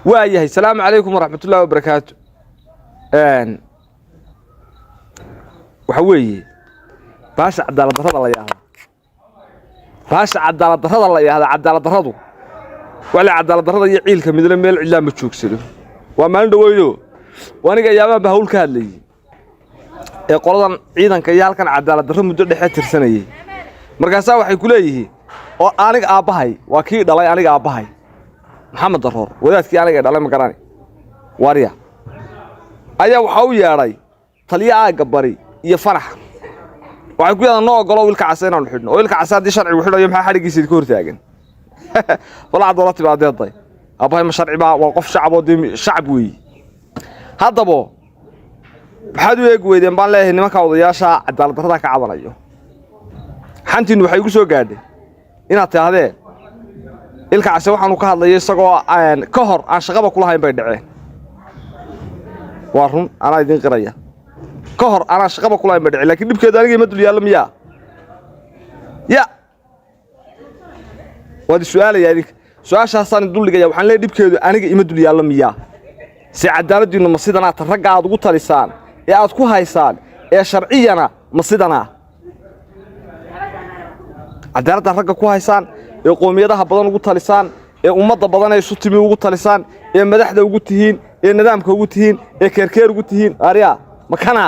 waayahay salaamu calaykum waraxmatullaahi wabarakaatu. waxa weeye baasha cadaalad darrada la yiraahdo cadaalad darradu wala cadaalad darrada iyo ciilka midna meel cidla ma joogsado waa maalin dhaweeyo waniga yaabaan hawl ka hadlayay ee qoladan ciidanka iyo halkan cadaalad darro muddo dhexe tirsanayay markaas waxay ku leeyihiin oo aniga aabahay waa kii dhalay aniga aabahay maxamed daroor wadaadkii aniga dhalay ma garanay wariya ayaa waxa uu yeeray taliya aaga bari iyo farax waxay ku yadaan noo galo wiilka caseen aan xidhno wiilka casaadi sharci u xidhayo maxaa xarigiisa ka hortaagan walaal dowladda baadeeday aabahay ma sharci baa waa qof shacab oo shacab weey haddaba maxaad u eeg weydeen baan leeyahay nimanka odayaasha cadaalad darrada ka cabanayo xantiin waxay ugu soo gaadhay inaad taahdeen ilka case waxaanu ka hadlayay isagoo ka hor aan shaqaba kula hayn bay dhaceen waa run ana idin qiraya ka hor ana shaqaba kula hayn bay dhaceen laakiin dibkeeda aniga ma dul yaalo miyaa ya wadi su'aalaya idinka su'aashaasaan dul dhigaya waxaan leeyahay dibkeedu aniga ima dul yaalo miyaa si cadaaladdiina ma sidana ragga aad ugu talisaan ee aad ku haysaan ee sharciyana ma sidana cadaaladda ragga ku haysaan ee qoomiyadaha badan ugu talisaan ee ummadda badan ay isu timi ugu talisaan ee madaxda ugu tihiin ee nidaamka ugu tihiin ee keerkeer ugu tihiin ariya makana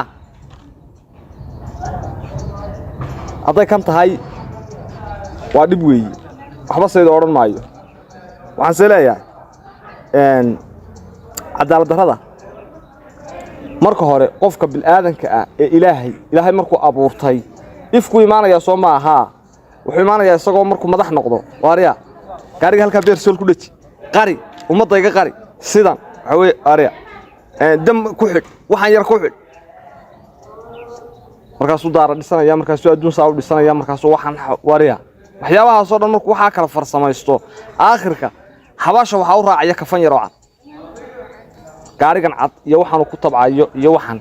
aday kan tahay waa dib weey waxba saydo oran maayo waxaan seeleeyaa cadaalad darrada marka hore qofka bil aadanka ah ee ilaahay markuu abuurtay ifku iimaanaya soo ma aha wuxuu iimaanayaa isagoo markuu madax noqdo waariya gaariga halka beersool ku dhaji qari ummadayga qari sidan waxa weey waariya dam ku xig waxaan yar ku xig markaas uu daara dhisanaya markaas uu adduun saa u dhisanaya markaas waxaan waariya waxyaabaha soo dhan markuu waxa kala farsamaysto aakhirka xabaasha waxa uu raacaya kafan yar oo cad gaarigan cad iyo waxaan ku tabcayo iyo waxaan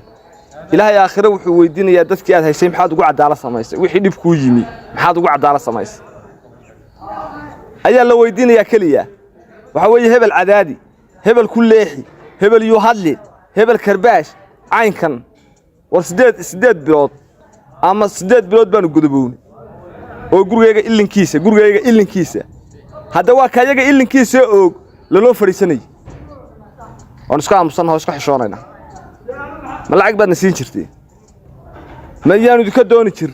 ilaahay aakhira wuxuu weydiinayaa dadkii aad haysay maxaad ugu cadaalad samaysay wixii dib ku yimi maxaad ugu cadaalad samaysay ayaa la weydiinayaa kaliya waxa weeye hebel cadaadi hebel ku leexi hebel yu hadli hebel karbaash caynkan war sideed bilood ama 8 bilood baan gudabownay oo gurigayga ilinkiisa hadda waa kayaga ilinkiisa oo loo fariisanay oo iska aamusanaa iska xishoonayna ma lacag baad nasiin jirteen ma yaanu ka dooni jir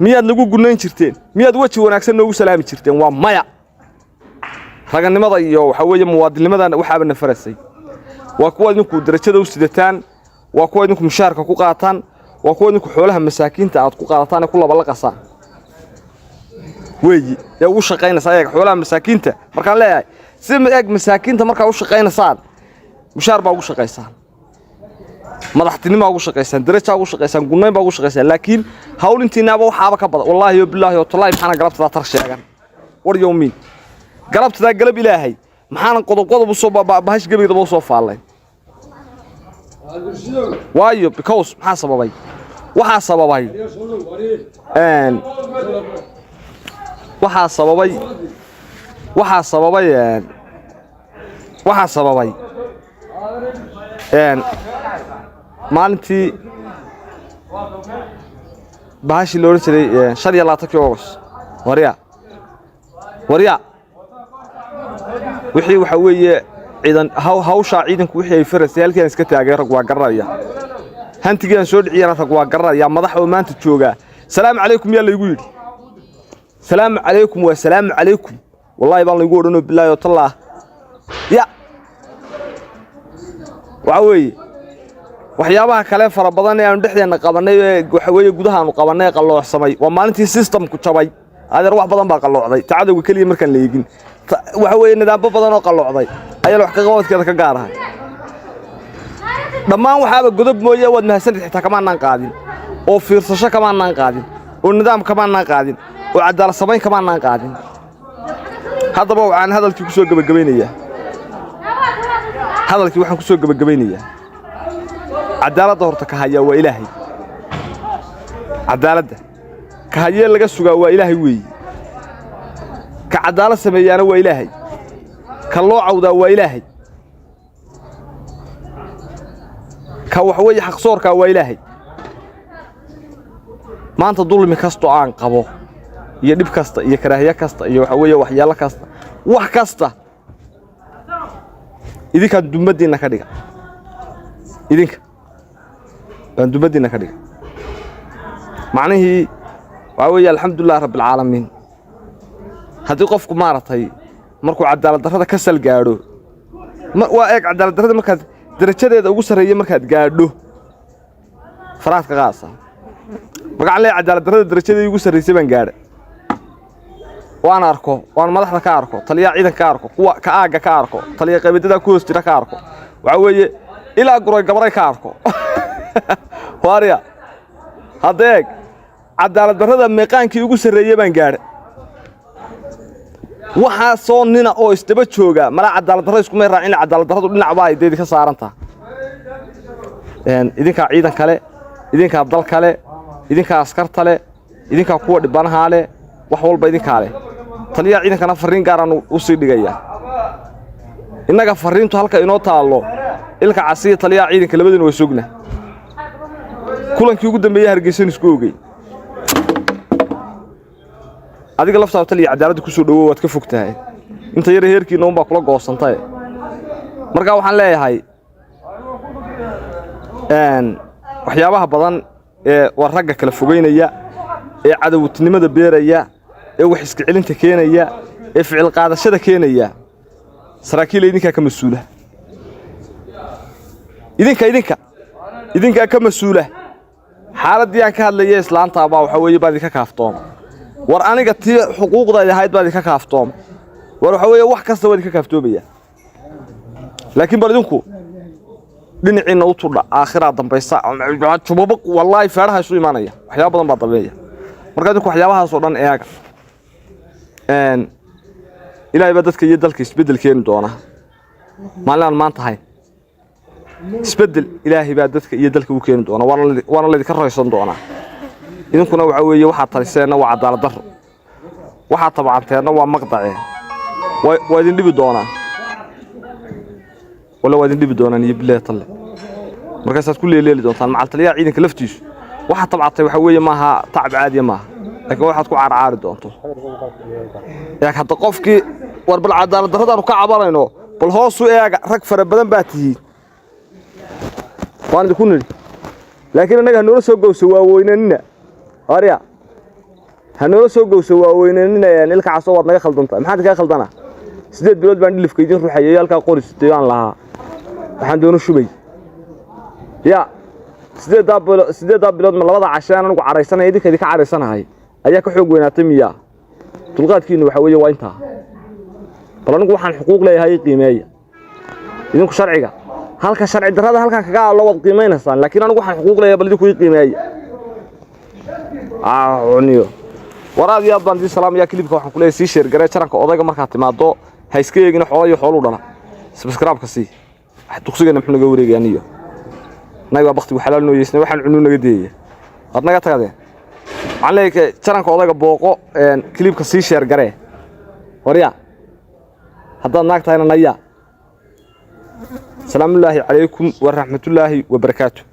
miyaad nagu gunayn jirteen miyaad waji wanaagsan noogu salaami jirteen waa maya raganimada iyo waxa weeye muwaadinimadan waxaaba na farasay waa kuwa idinku darajada u sidataan waa kuwa idinku mushaarka ku qaataan waa kuwa idinku xoolaha masaakiinta aad ku qaadataan ku laba la qasaan weeyi ee u shaqeynaysa ayaga xoolaha masaakiinta markaan leeyahay si eeg masaakiinta markaa u shaqeynaysan mushaar baa ugu shaqeysaan madaxtinimo ugu shaqeysaan darajo ugu shaqeysaan gunayn baa ugu shaqeysaan laakiin hawlintiinaaba waxaaba ka badan wallahi billahi wa tallahi maxana galabtada tar sheegan war yoomin galabtada galab ilaahay maxana qodob u soo baabahash gabayda soo faalay waayo because maxaa sababay waxaa sababay maalintii baashi loo jiray 25 August wariya wixii waxa weeye ciidan hawsha ciidanku wixii ay farasay halkeen iska taagay rag waa garanaya hantigaan soo dhiciyana rag waa garanaya madax oo maanta jooga salaam calaykum yaa la igu yiri salaam calaykum wa salaam calaykum wallahi baan la igu orano billahi wa tallah ya waxa waxyaabaha kale fara badan ee aan dhexdeena qabanay waxa weeye gudaha aanu qabanay qalloocsamay waa maalintii systemku jabay adeer wax badan baa qalloocday tacadawga kaliya markaan la eegin waxa weeye nidaamyo badan oo qalloocday ayaa wax ka qabadkeeda ka gaar ah dhammaan waxaaba godob mooyee wad mahadsan xitaa kama naan qaadin oo fiirsasho kama naan qaadin oo nidaam kama naan qaadin oo cadaalad samayn kama naan qaadin haddaba waxaan hadalkii ku soo gabagabeynayaa cadaaladda horta ka haya waa ilaahay cadaaladda ka haya laga sugaa waa ilaahay weey ka cadaalad sameeyana waa ilaahay ka loo cawdaa waa ilaahay كوحوي حق صورك وإلهي ما أنت ظلمي كستو عن قبو يدب كستا يكراهية كستا يوحوي وحيالا كستا وح كستا إذا كان دمدينا كديك إذنك كان دمدينا كديك معناه وحوي الحمد لله رب العالمين هذي قفكم مارتي markuu cadaalad darrada ka sal gaadho waa eeg cadaalad darrada markaad darajadeeda ugu sareeyay markaad gaadho faraadka qaasa magac leey cadaalad darrada darajadeeda ugu sareeyay baan gaadhay waan arko waan madaxda ka arko taliya ciidan ka arko kuwa ka aaga ka arko taliya qaybadada ku hoos jira ka arko waxa weeye ilaa guray gabaray ka arko waariya hadeeg cadaalad darrada meeqaankii ugu sareeyay baan gaadhay waxa soo nina oo istaba jooga mala cadaalad darro isku meeraa in cadaalad darradu dhinac baa ay deedka saaranta idinka ciidan kale idinka dal kale idinka askarta le idinka kuwa dhibanaha le wax walba idinka le taliya ciidankana fariin gaar ah u sii dhigaya inaga fariintu halka inoo taalo ilka casiya taliya ciidanka labadina way sugna kulankii ugu dambeeyay Hargeysa isku oogay adiga laftaada taliya cadaalada ku soo dhawo waad ka fogtahay inta yar heerkiina uun baa kula goosantay marka waxaan leeyahay waxyaabaha badan ee waragga kala fogeynaya ee cadawtinimada beeraya ee wax iska celinta keenaya ee ficil qaadashada keenaya saraakiil idinka ka mas'uula idinka ka mas'uula xaaladii aan ka hadlayay islaanta baa waxa weeye baad ka kaaftoon war aniga tii xuquuqdayda ahayd baad ka kaaftoon war waxa weeye wax kasta waad ka kaaftoobaya laakiin bal idinku dhiniciina u tudha aakhira dambaysa jubaba wallahi faaraha isu imaanaya waxyaabo badan baa dabeeya marka idinku waxyaabahaas oo dhan eega ilaahay baa dadka iyo dalka isbedel keeni doona maalan maanta hay isbedel ilaahay baa dadka iyo dalka u keeni doona waana la idinka raysan doona idinkuna waxa weeye waxa taliseena waa cadaalad darro waxa tabcanteena waa maqdacee waa idin dhibi doonaa wala waa idin dhibi doonaan iyo billaah talle markaas aad ku leeleeli doontaan macal taliya ciidanka laftiisu waxa tabcatay waxa weeye maaha tacab caadi maaha laakiin waxaad ku caarcaari doonto yaa hadda qofkii war bal cadaalad darrada ka cabanayno bal hoos u eega rag fara badan baa tihiin waan idinku niri laakiin anaga noola soo gowso waaweynanina هاريا هنولا سوق وسواوينين ilka caso wad naga khaldanta maxaad ka khaldana sideed bilood baan dhilifka idin ruuxayay halka qoris deegaan lahaa waxaan doona shubay ya sideed bilood ma labada cashaan anigu careysanay idinka ka careysanahay ayaa ka xoog weynaatay miya dulqaadkiina waxa weeye waa inta bal anigu waxaan xuquuq leeyahay qiimeeya idinku sharciga halka sharci darrada halka kaga loo wad qiimeynaysan laakiin anigu waxaan xuquuq leeyahay bal idinku qiimeeya عنيو وراد يا بندي سلام يا كليبك waxaan kuleeyay si share garay jaranka odayga marka timaado ha iska eegin xoolayo xoolo dhana subscribe ka si wax duqsiga maxuu naga wareegayaniyo naga waqti xalaal noo yeesnay waxaan cunno naga deeyay ad naga tagadeen عليك jaranka odayga booqo كليبك si share garay wariya hadda naagtayna naya salaamu alaykum wa rahmatullahi wa barakatuh